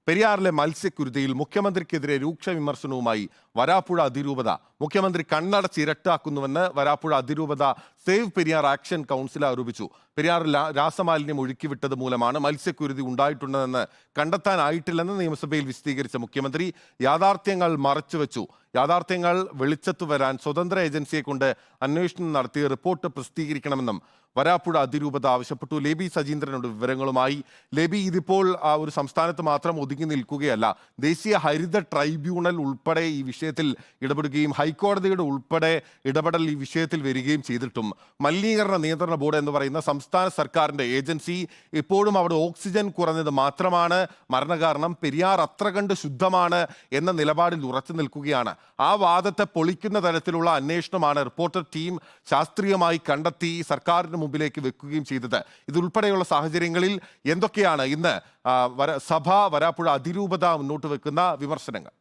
പെരിയാറിലെ മത്സ്യക്കുരുതിയിൽ മുഖ്യമന്ത്രിക്കെതിരെ രൂക്ഷ വിമർശനവുമായി വരാപ്പുഴ അതിരൂപത. മുഖ്യമന്ത്രി കണ്ണടച്ച് ഇരട്ടാക്കുന്നുവെന്ന് വരാപ്പുഴ അതിരൂപത സേവ് പെരിയാർ ആക്ഷൻ കൗൺസിൽ ആരോപിച്ചു. പെരിയാറിൽ രാസമാലിന്യം ഒഴുക്കിവിട്ടത് മൂലമാണ് മത്സ്യക്കുരുതി ഉണ്ടായിട്ടുണ്ടെന്ന് കണ്ടെത്താനായിട്ടില്ലെന്ന് നിയമസഭയിൽ വിശദീകരിച്ച മുഖ്യമന്ത്രി യാഥാർത്ഥ്യങ്ങൾ മറച്ചുവെച്ചു. യാഥാർത്ഥ്യങ്ങൾ വെളിച്ചത്തു വരാൻ സ്വതന്ത്ര ഏജൻസിയെ കൊണ്ട് അന്വേഷണം നടത്തി റിപ്പോർട്ട് പ്രസിദ്ധീകരിക്കണമെന്നും വരാപ്പുഴ അതിരൂപത ആവശ്യപ്പെട്ടു. ലേബി സജീന്ദ്രനോട് വിവരങ്ങളുമായി. ലേബി, ഇതിപ്പോൾ ഒരു സംസ്ഥാനത്ത് മാത്രം ഒതുങ്ങി നിൽക്കുകയല്ല. ദേശീയ ഹരിത ട്രൈബ്യൂണൽ ഉൾപ്പെടെ ഈ വിഷയത്തിൽ ഇടപെടുകയും ഹൈക്കോടതിയുടെ ഉൾപ്പെടെ ഇടപെടൽ ഈ വിഷയത്തിൽ വരികയും ചെയ്തിട്ടും മലിനീകരണ നിയന്ത്രണ ബോർഡ് എന്ന് പറയുന്ന സംസ്ഥാന സർക്കാരിന്റെ ഏജൻസി ഇപ്പോഴും അവിടെ ഓക്സിജൻ കുറഞ്ഞത് മാത്രമാണ് മരണകാരണം, പെരിയാർ അത്ര കണ്ട് ശുദ്ധമാണ് എന്ന നിലപാടിൽ ഉറച്ചു നിൽക്കുകയാണ്. ആ വാദത്തെ പൊളിക്കുന്ന തരത്തിലുള്ള അന്വേഷണമാണ് റിപ്പോർട്ടർ ടീം ശാസ്ത്രീയമായി കണ്ടെത്തി സർക്കാരിന് മുമ്പിലേക്ക് വെക്കുകയും ചെയ്തത്. ഇതുൾപ്പെടെയുള്ള സാഹചര്യങ്ങളിൽ എന്തൊക്കെയാണ് ഇന്ന് സഭ വരാപ്പുഴ അതിരൂപത മുന്നോട്ട് വെക്കുന്ന വിമർശനങ്ങൾ?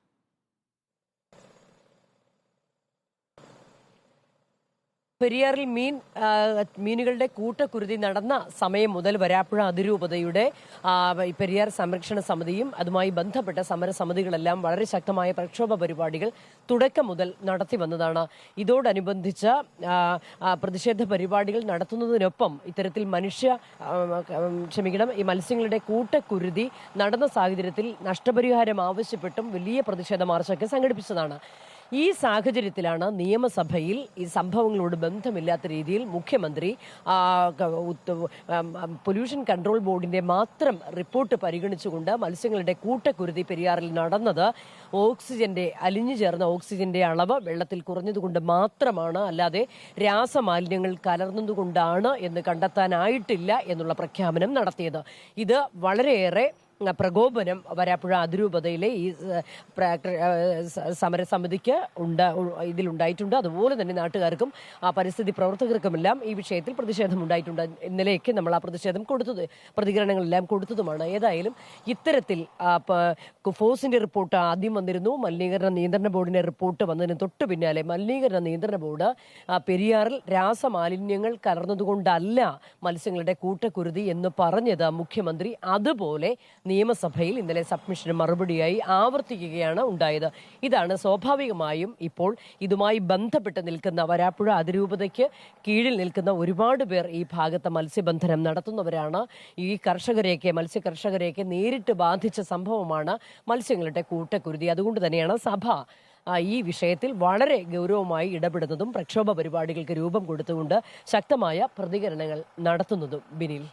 പെരിയാറിൽ മീനുകളുടെ കൂട്ടക്കുരുതി നടന്ന സമയം മുതൽ വരാപ്പുഴ അതിരൂപതയുടെ പെരിയാർ സംരക്ഷണ സമിതിയും അതുമായി ബന്ധപ്പെട്ട സമരസമിതികളെല്ലാം വളരെ ശക്തമായ പ്രക്ഷോഭ പരിപാടികൾ തുടക്കം മുതൽ നടത്തി വന്നതാണ്. ഇതോടനുബന്ധിച്ച് പ്രതിഷേധ പരിപാടികൾ നടത്തുന്നതിനൊപ്പം ഇത്തരത്തിൽ ഈ മത്സ്യങ്ങളുടെ കൂട്ടക്കുരുതി നടന്ന സാഹചര്യത്തിൽ നഷ്ടപരിഹാരം ആവശ്യപ്പെട്ടും വലിയ പ്രതിഷേധ മാർച്ചൊക്കെ സംഘടിപ്പിച്ചതാണ്. ഈ സാഹചര്യത്തിലാണ് നിയമസഭയിൽ ഈ സംഭവങ്ങളോട് ബന്ധമില്ലാത്ത രീതിയിൽ മുഖ്യമന്ത്രി പൊല്യൂഷൻ കൺട്രോൾ ബോർഡിന്റെ മാത്രം റിപ്പോർട്ട് പരിഗണിച്ചുകൊണ്ട് മത്സ്യങ്ങളുടെ കൂട്ടക്കുരുതി പെരിയാറിൽ നടന്നത് അലിഞ്ഞു ചേർന്ന ഓക്സിജന്റെ അളവ് വെള്ളത്തിൽ കുറഞ്ഞതുകൊണ്ട് മാത്രമാണ്, അല്ലാതെ രാസമാലിന്യങ്ങൾ കലർന്നതുകൊണ്ടാണ് എന്ന് കണ്ടെത്താനായിട്ടില്ല എന്നുള്ള പ്രഖ്യാപനം നടത്തിയത്. ഇത് വളരെയേറെ പ്രകോപനം വരാപ്പുഴ അതിരൂപതയിലെ ഈ സമരസമിതിക്ക് ഇതിലുണ്ടായിട്ടുണ്ട്. അതുപോലെ തന്നെ നാട്ടുകാർക്കും പരിസ്ഥിതി പ്രവർത്തകർക്കുമെല്ലാം ഈ വിഷയത്തിൽ പ്രതിഷേധം ഉണ്ടായിട്ടുണ്ട്. ഇന്നലെയൊക്കെ നമ്മൾ ആ പ്രതികരണങ്ങളെല്ലാം കൊടുത്തതുമാണ്. ഏതായാലും ഇത്തരത്തിൽ കുഫോസിന്റെ റിപ്പോർട്ട് ആദ്യം വന്നിരുന്നു. മലിനീകരണ നിയന്ത്രണ ബോർഡിന്റെ റിപ്പോർട്ട് വന്നതിന് തൊട്ടു പിന്നാലെ മലിനീകരണ നിയന്ത്രണ ബോർഡ് പെരിയാറിൽ രാസമാലിന്യങ്ങൾ കലർന്നതുകൊണ്ടല്ല മത്സ്യങ്ങളുടെ കൂട്ടക്കുരുതി എന്ന് പറഞ്ഞത് മുഖ്യമന്ത്രി അതുപോലെ നിയമസഭയിൽ ഇന്നലെ സബ്മിഷന് മറുപടിയായി ആവർത്തിക്കുകയാണ് ഉണ്ടായത്. ഇതാണ് സ്വാഭാവികമായും ഇപ്പോൾ ഇതുമായി ബന്ധപ്പെട്ട് നിൽക്കുന്ന വരാപ്പുഴ അതിരൂപതയ്ക്ക് കീഴിൽ നിൽക്കുന്ന ഒരുപാട് പേർ ഈ ഭാഗത്ത് മത്സ്യബന്ധനം നടത്തുന്നവരാണ്. ഈ മത്സ്യ കർഷകരെയൊക്കെ നേരിട്ട് ബാധിച്ച സംഭവമാണ് മത്സ്യങ്ങളുടെ കൂട്ടക്കുരുതി. അതുകൊണ്ട് തന്നെയാണ് സഭ ഈ വിഷയത്തിൽ വളരെ ഗൗരവമായി ഇടപെടുന്നതും പ്രക്ഷോഭ പരിപാടികൾക്ക് രൂപം കൊടുത്തുകൊണ്ട് ശക്തമായ പ്രതികരണങ്ങൾ നടത്തുന്നതും. ബിനിൽ,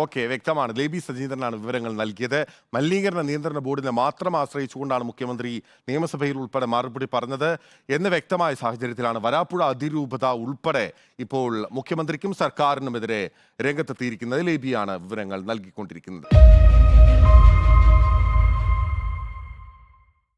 ഓക്കെ, വ്യക്തമാണ്. ലേബി സജീന്ദ്രനാണ് വിവരങ്ങൾ നൽകിയത്. മലിനീകരണ നിയന്ത്രണ ബോർഡിനെ മാത്രം ആശ്രയിച്ചുകൊണ്ടാണ് മുഖ്യമന്ത്രി നിയമസഭയിൽ ഉൾപ്പെടെ മറുപടി പറഞ്ഞത് എന്ന് വ്യക്തമായ സാഹചര്യത്തിലാണ് വരാപ്പുഴ അതിരൂപത ഉൾപ്പെടെ ഇപ്പോൾ മുഖ്യമന്ത്രിക്കും സർക്കാരിനുമെതിരെ രംഗത്തെത്തിയിരിക്കുന്നത്. ലേബിയാണ് വിവരങ്ങൾ നൽകിക്കൊണ്ടിരിക്കുന്നത്.